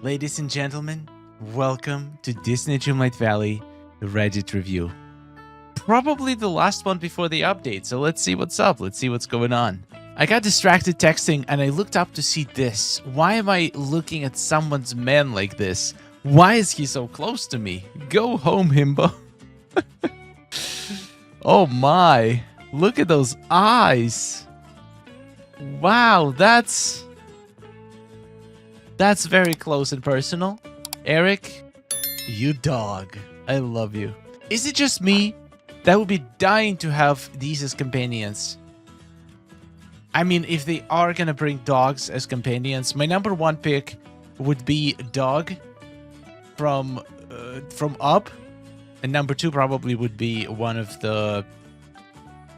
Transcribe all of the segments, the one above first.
Ladies and gentlemen, welcome to Disney Dreamlight Valley Reddit review. Probably the last one before the update, so let's see what's up. Let's see what's going on. I got distracted texting and I looked up to see this. Why am I looking at someone's man like this? Why is he so close to me? Go home, Himbo. Oh my. Look at those eyes. Wow, that's very close and personal. Eric, you dog. I love you. Is it just me that would be dying to have these as companions? I mean, if they are gonna bring dogs as companions, my number one pick would be Dog from Up, and number two probably would be one of the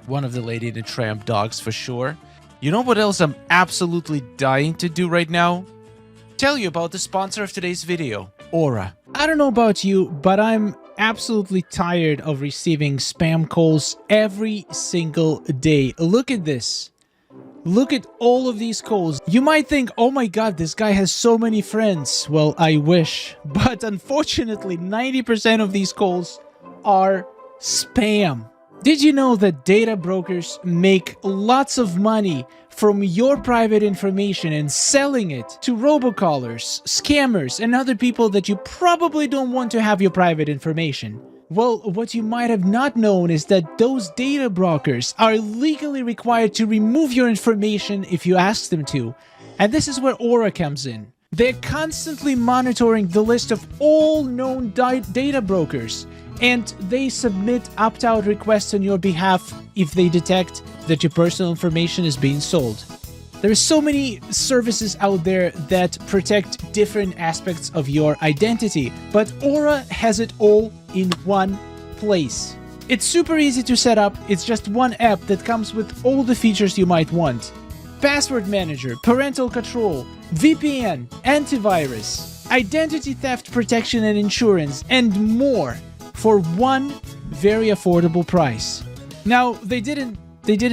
Lady and the Tramp dogs for sure. You know what else I'm absolutely dying to do right now? Tell you about the sponsor of today's video, Aura. I don't know about you, but I'm absolutely tired of receiving spam calls every single day. Look at this. Look at all of these calls. You might think, oh my god, this guy has so many friends. Well, I wish. But unfortunately, 90% of these calls are spam. Did you know that data brokers make lots of money from your private information and selling it to robocallers, scammers, and other people that you probably don't want to have your private information? Well, what you might have not known is that those data brokers are legally required to remove your information if you ask them to. And this is where Aura comes in. They're constantly monitoring the list of all known data brokers, and they submit opt-out requests on your behalf if they detect that your personal information is being sold. There are so many services out there that protect different aspects of your identity, but Aura has it all in one place. It's super easy to set up. It's just one app that comes with all the features you might want. Password manager, parental control, VPN, antivirus, identity theft protection and insurance, and more for one very affordable price. Now, they didn't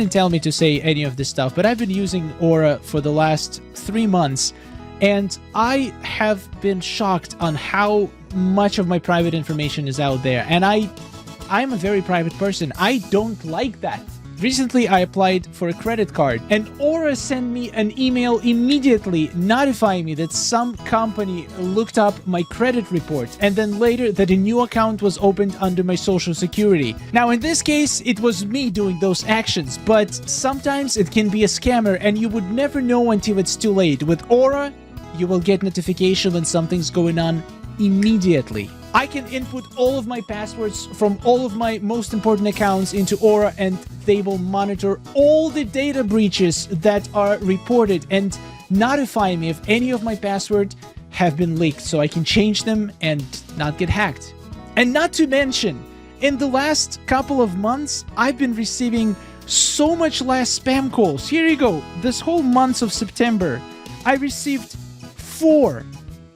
tell me to say any of this stuff, but I've been using Aura for the last 3 months, and I have been shocked on how much of my private information is out there. And I'm a very private person. I don't like that. Recently, I applied for a credit card, and Aura sent me an email immediately notifying me that some company looked up my credit report, and then later that a new account was opened under my social security. Now, in this case, it was me doing those actions, but sometimes it can be a scammer, and you would never know until it's too late. With Aura, you will get notification when something's going on immediately. I can input all of my passwords from all of my most important accounts into Aura, and they will monitor all the data breaches that are reported and notify me if any of my passwords have been leaked, so I can change them and not get hacked. And not to mention, in the last couple of months, I've been receiving so much less spam calls. Here you go. This whole month of September, I received 4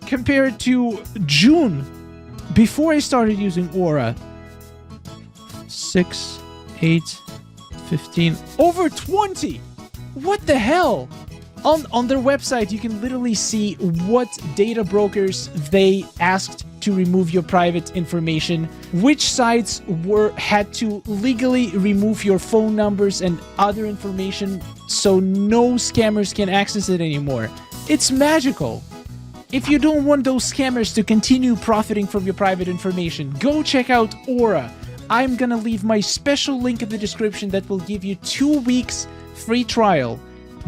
compared to June. Before I started using Aura, 6, 8, 15, over 20! What the hell? On their website, you can literally see what data brokers they asked to remove your private information, which sites had to legally remove your phone numbers and other information so no scammers can access it anymore. It's magical. If you don't want those scammers to continue profiting from your private information, go check out Aura. I'm gonna leave my special link in the description that will give you 2 weeks free trial.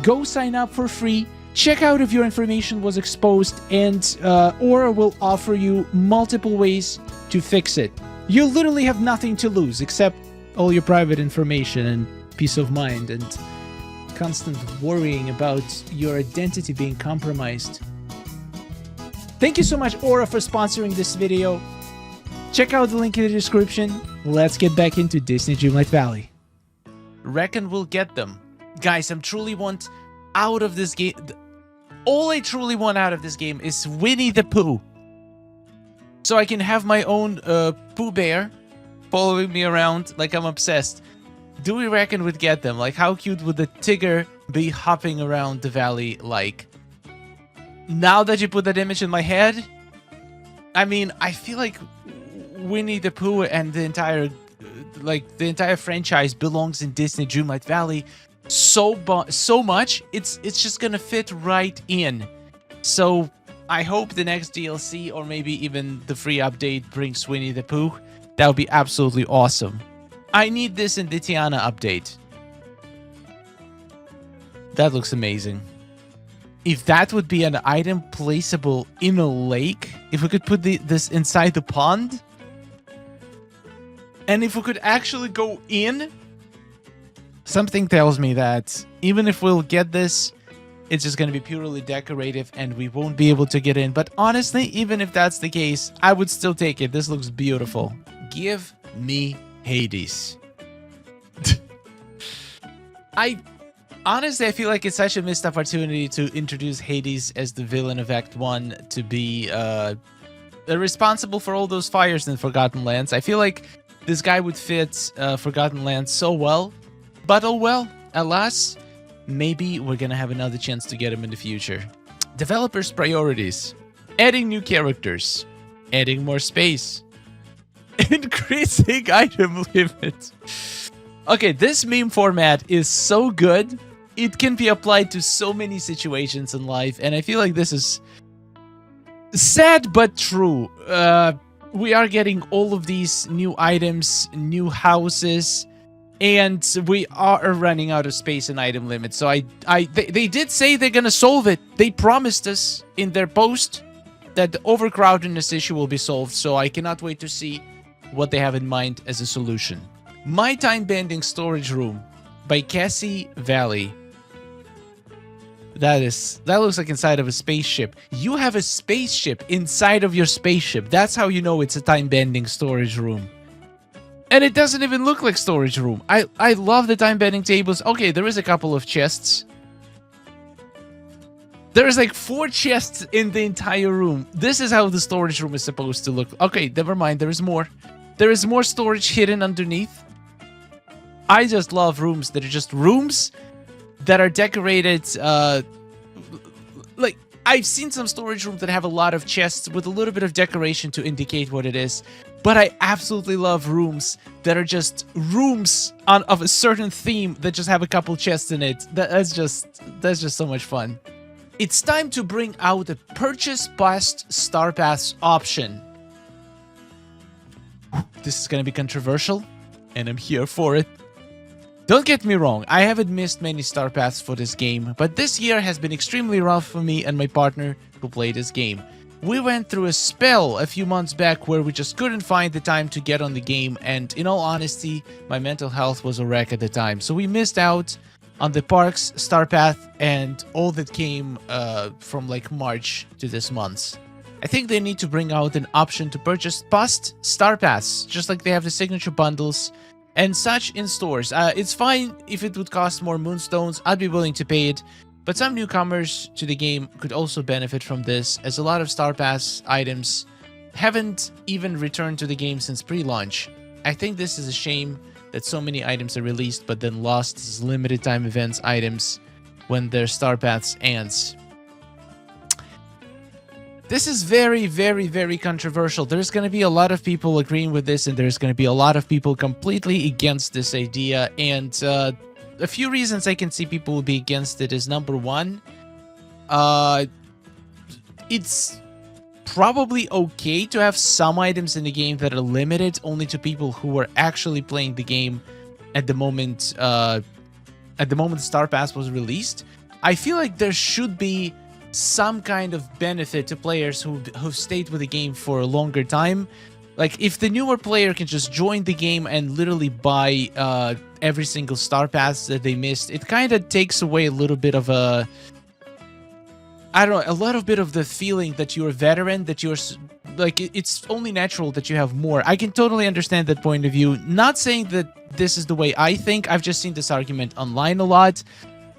Go sign up for free, check out if your information was exposed, and Aura will offer you multiple ways to fix it. You literally have nothing to lose except all your private information and peace of mind and constant worrying about your identity being compromised. Thank you so much, Aura, for sponsoring this video. Check out the link in the description. Let's get back into Disney Dreamlight Valley. Reckon we'll get them. Guys, I'm truly want out of this game. All I truly want out of this game is Winnie the Pooh. So I can have my own Pooh Bear following me around like I'm obsessed. Do we reckon we'd get them? Like, how cute would the Tigger be hopping around the valley like? Now that you put that image in my head, I mean, I feel like Winnie the Pooh and the entire franchise belongs in Disney Dreamlight Valley so much. It's just gonna fit right in. So I hope the next DLC or maybe even the free update brings Winnie the Pooh. That would be absolutely awesome. I need this in the Tiana update. That looks amazing. If that would be an item placeable in a lake, if we could put this inside the pond, and if we could actually go in, something tells me that even if we'll get this, it's just going to be purely decorative and we won't be able to get in. But honestly, even if that's the case, I would still take it. This looks beautiful. Give me Hades. Honestly, I feel like it's such a missed opportunity to introduce Hades as the villain of Act 1 to be responsible for all those fires in Forgotten Lands. I feel like this guy would fit Forgotten Lands so well. But oh well, alas, maybe we're gonna have another chance to get him in the future. Developers' priorities. Adding new characters. Adding more space. Increasing item limit. Okay, this meme format is so good. It can be applied to so many situations in life, and I feel like this is sad but true. We are getting all of these new items, new houses, and we are running out of space and item limits. So they did say they're gonna solve it. They promised us in their post that the overcrowdedness issue will be solved, so I cannot wait to see what they have in mind as a solution. My Time-Bending Storage Room by Cassie Valley. That looks like inside of a spaceship. You have a spaceship inside of your spaceship. That's how you know it's a time-bending storage room. And it doesn't even look like storage room. I love the time-bending tables. Okay, there is a couple of chests. There is like 4 chests in the entire room. This is how the storage room is supposed to look. Okay, never mind. There is more. There is more storage hidden underneath. I just love rooms that are just rooms that are decorated, like, I've seen some storage rooms that have a lot of chests with a little bit of decoration to indicate what it is, but I absolutely love rooms that are just rooms of a certain theme that just have a couple chests in it. That's just so much fun. It's time to bring out a Purchase Past Star Pass option. This is gonna be controversial, and I'm here for it. Don't get me wrong, I haven't missed many Star Paths for this game, but this year has been extremely rough for me and my partner who play this game. We went through a spell a few months back where we just couldn't find the time to get on the game, and in all honesty, my mental health was a wreck at the time. So we missed out on the Parks, Star Path, and all that came from like March to this month. I think they need to bring out an option to purchase past Star Paths, just like they have the signature bundles and such in stores. It's fine if it would cost more moonstones, I'd be willing to pay it, but some newcomers to the game could also benefit from this, as a lot of Star Pass items haven't even returned to the game since pre-launch. I think this is a shame that so many items are released but then lost as limited time events items when their Star Paths ends. This is very, very, very controversial. There's going to be a lot of people agreeing with this, and there's going to be a lot of people completely against this idea. And a few reasons I can see people will be against it is, number one, it's probably okay to have some items in the game that are limited only to people who are actually playing the game at the moment Star Pass was released. I feel like there should be some kind of benefit to players who've stayed with the game for a longer time. Like, if the newer player can just join the game and literally buy every single Star Pass that they missed, it kind of takes away a little bit of a, I don't know, a little bit of the feeling that you're a veteran, that you're, like, it's only natural that you have more. I can totally understand that point of view. Not saying that this is the way I think. I've just seen this argument online a lot.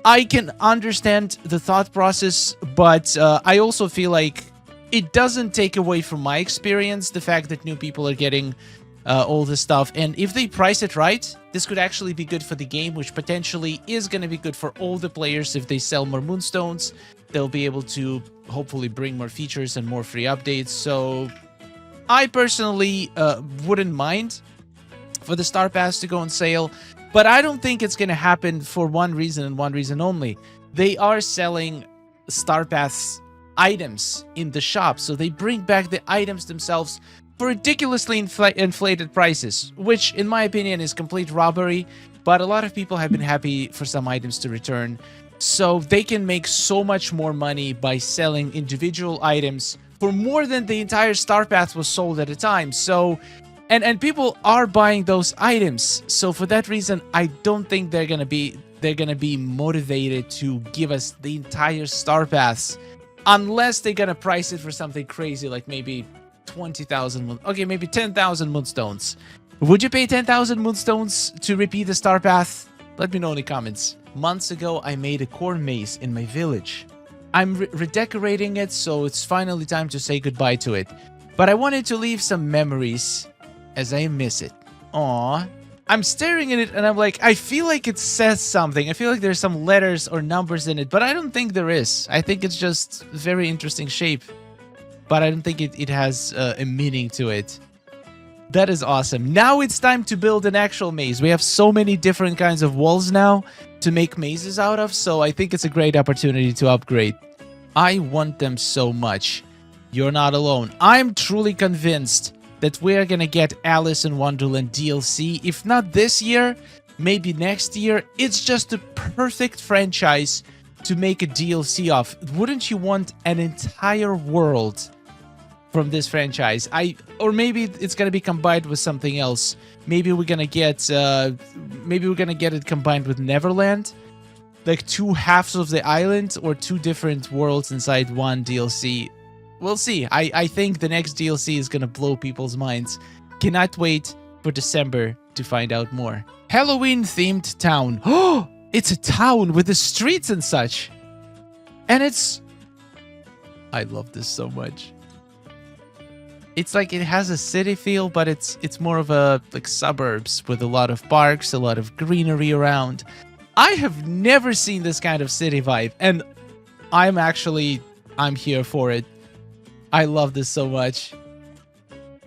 I can understand the thought process, but I also feel like it doesn't take away from my experience the fact that new people are getting all this stuff. And if they price it right, this could actually be good for the game, which potentially is going to be good for all the players. If they sell more moonstones, they'll be able to hopefully bring more features and more free updates. So I personally wouldn't mind for the Star Pass to go on sale, but I don't think it's going to happen for one reason and one reason only. They are selling Star Pass items in the shop, so they bring back the items themselves for ridiculously inflated prices, which in my opinion is complete robbery, but a lot of people have been happy for some items to return. So they can make so much more money by selling individual items for more than the entire Star Pass was sold at a time. So, and people are buying those items. So for that reason, I don't think they're gonna be motivated to give us the entire Star Pass, unless they're gonna price it for something crazy, like maybe 20,000. Okay, maybe 10,000 Moonstones. Would you pay 10,000 Moonstones to repeat the Star Path? Let me know in the comments. Months ago, I made a corn maze in my village. I'm redecorating it, so it's finally time to say goodbye to it. But I wanted to leave some memories as I miss it. Aww. I'm staring at it and I'm like, I feel like it says something. I feel like there's some letters or numbers in it, but I don't think there is. I think it's just a very interesting shape. But I don't think it has a meaning to it. That is awesome. Now it's time to build an actual maze. We have so many different kinds of walls now to make mazes out of, so I think it's a great opportunity to upgrade. I want them so much. You're not alone. I'm truly convinced that we're gonna get Alice in Wonderland DLC. If not this year, maybe next year. It's just a perfect franchise to make a DLC of. Wouldn't you want an entire world from this franchise? Or maybe it's gonna be combined with something else. Maybe we're gonna get it combined with Neverland, like two halves of the island or two different worlds inside one DLC. We'll see. I think the next DLC is gonna blow people's minds. Cannot wait for December to find out more. Halloween themed town. Oh, it's a town with the streets and such, and I love this so much. It's like it has a city feel, but it's more of a like suburbs with a lot of parks, a lot of greenery around. I have never seen this kind of city vibe, and I'm here for it. I love this so much.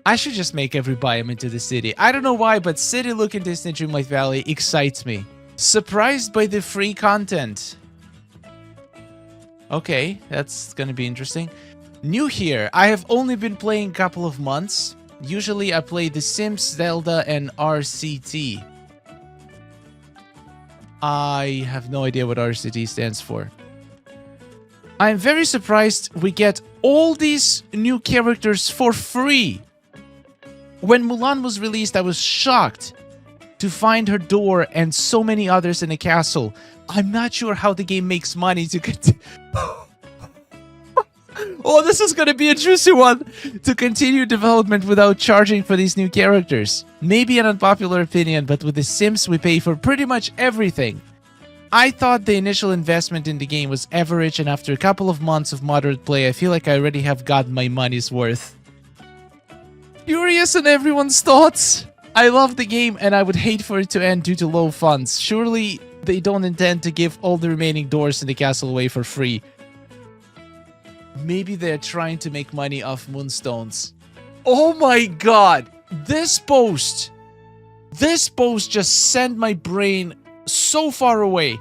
I should just make every biome into the city. I don't know why, but city look in Disney Dreamlight Valley excites me. Surprised by the free content. Okay, that's gonna be interesting. New here, I have only been playing a couple of months. Usually I play The Sims, Zelda, and RCT. I have no idea what RCT stands for. I'm very surprised we get all these new characters for free. When Mulan was released, I was shocked to find her door and so many others in the castle. I'm not sure how the game makes money to continue. Oh, this is gonna be a juicy one. To continue development without charging for these new characters. Maybe an unpopular opinion, but with The Sims we pay for pretty much everything. I thought the initial investment in the game was average, and after a couple of months of moderate play, I feel like I already have gotten my money's worth. Curious on everyone's thoughts? I love the game and I would hate for it to end due to low funds. Surely they don't intend to give all the remaining doors in the castle away for free. Maybe they're trying to make money off Moonstones. Oh my god! This post just sent my brain so far away.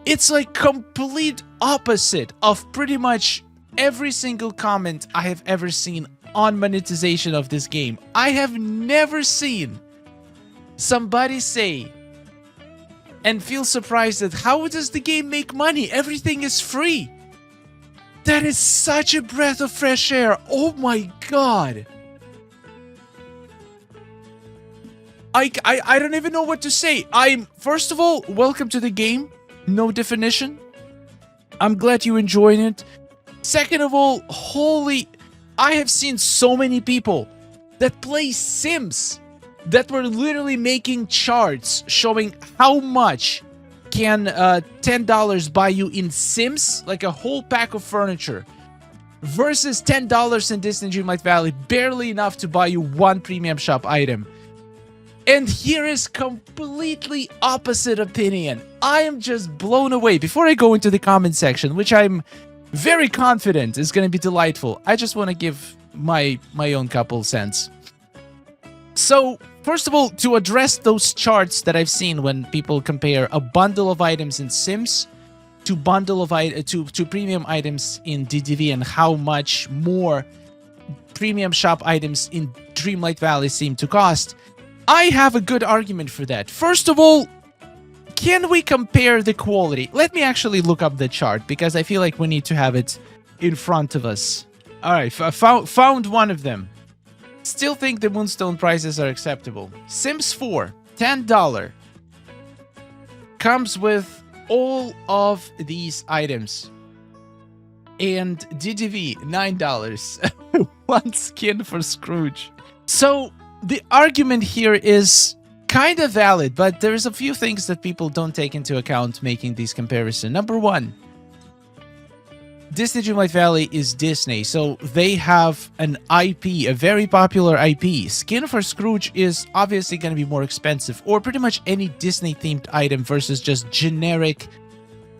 It's like complete opposite of pretty much every single comment I have ever seen on monetization of this game. I have never seen somebody say and feel surprised at how does the game make money? Everything is free. That is such a breath of fresh air. Oh my god. I don't even know what to say. First of all, welcome to the game. No definition. I'm glad you're enjoying it. Second of all, I have seen so many people that play Sims that were literally making charts showing how much can $10 buy you in Sims, like a whole pack of furniture, versus $10 in Disney Dreamlight Valley, barely enough to buy you one premium shop item. And here is completely opposite opinion. I am just blown away. Before I go into the comment section, which I'm very confident it's going to be delightful. I just want to give my own couple cents. So, first of all, to address those charts that I've seen when people compare a bundle of items in Sims to premium items in DDV and how much more premium shop items in Dreamlight Valley seem to cost, I have a good argument for that. First of all, can we compare the quality? Let me actually look up the chart because I feel like we need to have it in front of us. All right, found one of them. Still think the Moonstone prices are acceptable. Sims 4, $10. Comes with all of these items. And DDV, $9. One skin for Scrooge. So, the argument here is kind of valid, but there's a few things that people don't take into account making these comparisons. Number one, Disney Dreamlight Valley is Disney, so they have an IP, a very popular IP. Skin for Scrooge is obviously going to be more expensive, or pretty much any Disney-themed item versus just generic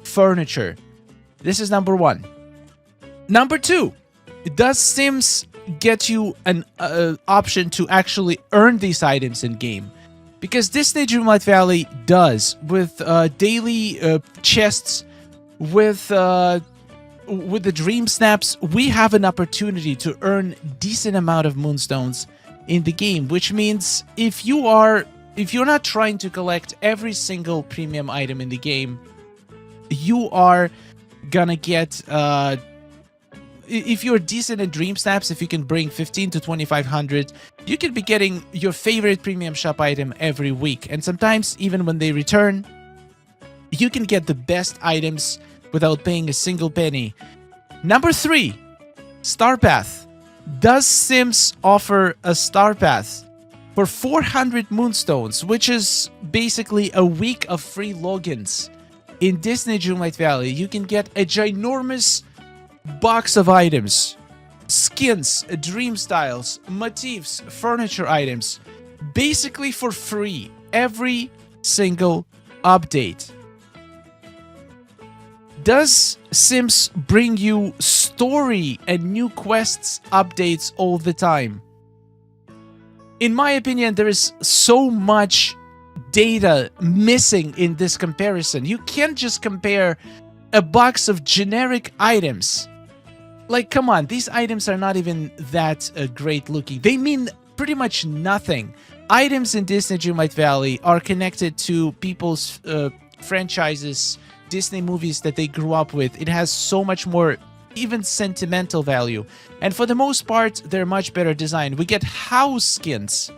furniture. This is number one. Number two, does Sims get you an option to actually earn these items in-game? Because Disney Dreamlight Valley does, with daily chests, with the Dream Snaps, we have an opportunity to earn decent amount of Moonstones in the game, which means if you're not trying to collect every single premium item in the game, you are gonna get if you're decent in Dream Snaps, if you can bring 15 to 2,500, you can be getting your favorite premium shop item every week. And sometimes, even when they return, you can get the best items without paying a single penny. Number three, Star Path. Does Sims offer a Star Path for 400 Moonstones, which is basically a week of free logins? In Disney Dreamlight Valley, you can get a ginormous box of items, skins, dream styles, motifs, furniture items, basically for free every single update. Does Sims bring you story and new quests updates all the time? In my opinion, there is so much data missing in this comparison. You can't just compare a box of generic items. Like, come on, these items are not even that great looking. They mean pretty much nothing. Items in Disney Dreamlight Valley are connected to people's franchises, Disney movies that they grew up with. It has so much more, even sentimental value. And for the most part, they're much better designed. We get house skins.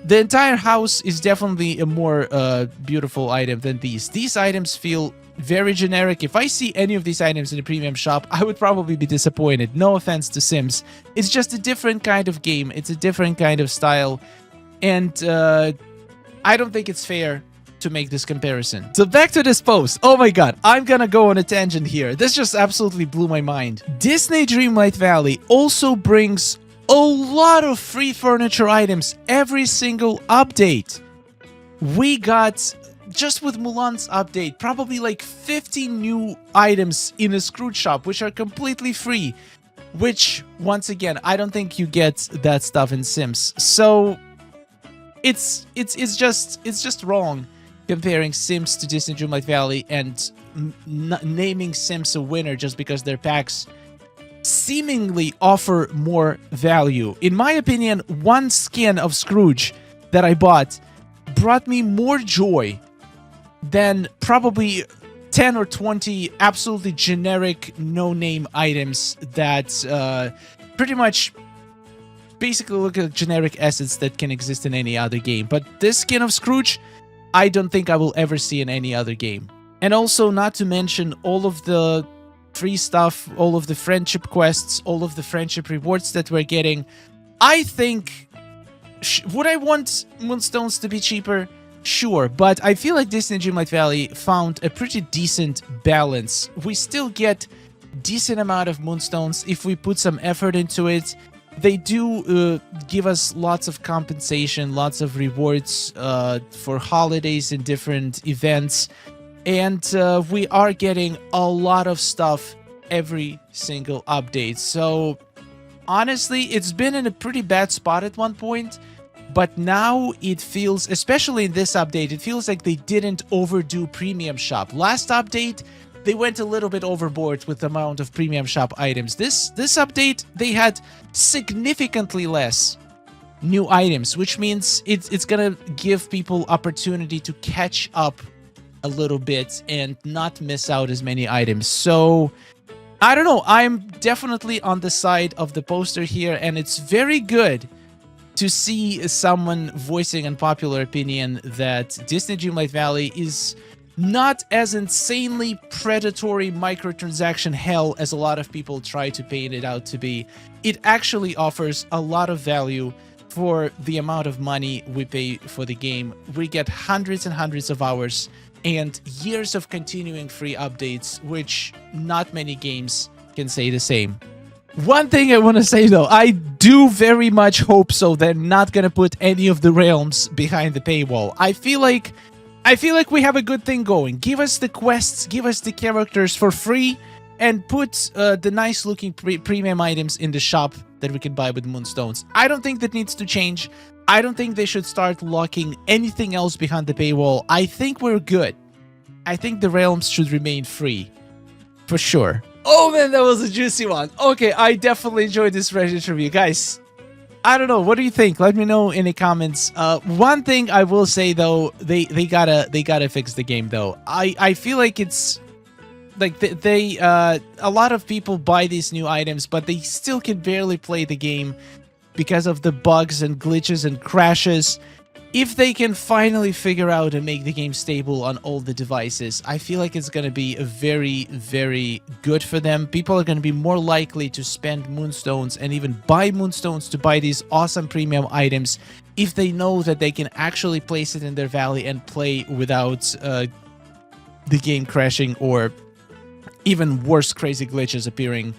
The entire house is definitely a more beautiful item than these. These items feel very generic. If I see any of these items in a premium shop, I would probably be disappointed. No offense to Sims. It's just a different kind of game. It's a different kind of style. And I don't think it's fair to make this comparison. So back to this post. Oh my god, I'm gonna go on a tangent here. This just absolutely blew my mind. Disney Dreamlight Valley also brings a lot of free furniture items every single update. We got, just with Mulan's update, probably like 50 new items in a Scrooge shop, which are completely free. Which, once again, I don't think you get that stuff in Sims. So it's just wrong comparing Sims to Disney Dreamlight Valley and naming Sims a winner just because their packs seemingly offer more value. In my opinion, one skin of Scrooge that I bought brought me more joy than probably 10 or 20 absolutely generic no-name items that pretty much basically look at generic assets that can exist in any other game. But this skin of Scrooge, I don't think I will ever see in any other game. And also, not to mention all of the free stuff, all of the friendship quests, all of the friendship rewards that we're getting. I think, would I want Moonstones to be cheaper? Sure, but I feel like Disney Dreamlight Valley found a pretty decent balance. We still get decent amount of Moonstones if we put some effort into it. They do give us lots of compensation, lots of rewards for holidays and different events. And we are getting a lot of stuff every single update. So honestly, it's been in a pretty bad spot at one point, but now it feels, especially in this update, it feels like they didn't overdo Premium Shop. Last update, they went a little bit overboard with the amount of Premium Shop items. This update, they had significantly less new items, which means it's gonna give people opportunity to catch up a little bit and not miss out as many items. So I don't know, I'm definitely on the side of the poster here, and it's very good to see someone voicing an popular opinion that Disney Dreamlight Valley is not as insanely predatory microtransaction hell as a lot of people try to paint it out to be. It actually offers a lot of value for the amount of money we pay for the game. We get hundreds and hundreds of hours and years of continuing free updates, which not many games can say the same. One thing I want to say though, I do very much hope so they're not gonna put any of the realms behind the paywall. I feel like we have a good thing going. Give us the quests, give us the characters for free, and put the nice looking premium items in the shop that we can buy with Moonstones. I don't think that needs to change. I don't think they should start locking anything else behind the paywall. I think we're good. I think the realms should remain free. For sure. Oh man, that was a juicy one. Okay, I definitely enjoyed this Reddit review. Guys, I don't know. What do you think? Let me know in the comments. One thing I will say though, they gotta fix the game though. I feel like it's like a lot of people buy these new items, but they still can barely play the game because of the bugs and glitches and crashes. If they can finally figure out and make the game stable on all the devices, I feel like it's going to be a very, very good for them. People are going to be more likely to spend Moonstones and even buy Moonstones to buy these awesome premium items if they know that they can actually place it in their valley and play without the game crashing or even worse crazy glitches appearing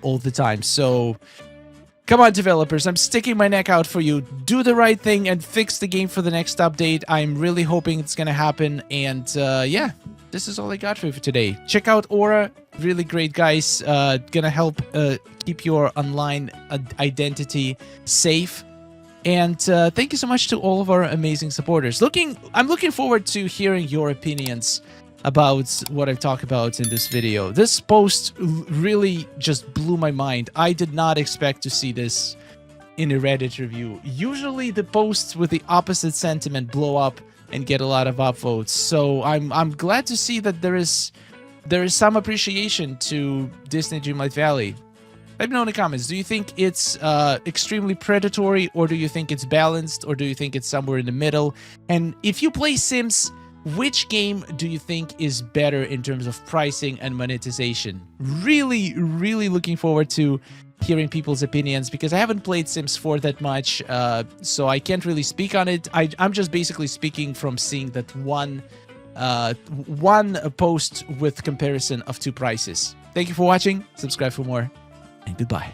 all the time. So come on, developers, I'm sticking my neck out for you. Do the right thing and fix the game for the next update. I'm really hoping it's gonna happen. And yeah, this is all I got for you for today. Check out Aura. Really great guys. Gonna help keep your online identity safe. And thank you so much to all of our amazing supporters. I'm looking forward to hearing your opinions about what I've talked about in this video. This post really just blew my mind. I did not expect to see this in a Reddit review. Usually the posts with the opposite sentiment blow up and get a lot of upvotes. So I'm glad to see that there is some appreciation to Disney Dreamlight Valley. Let me know in the comments. Do you think it's extremely predatory, or do you think it's balanced, or do you think it's somewhere in the middle? And if you play Sims, which game do you think is better in terms of pricing and monetization? Really, really looking forward to hearing people's opinions because I haven't played Sims 4 that much, so I can't really speak on it. I'm just basically speaking from seeing that one post with comparison of two prices. Thank you for watching. Subscribe for more, and goodbye.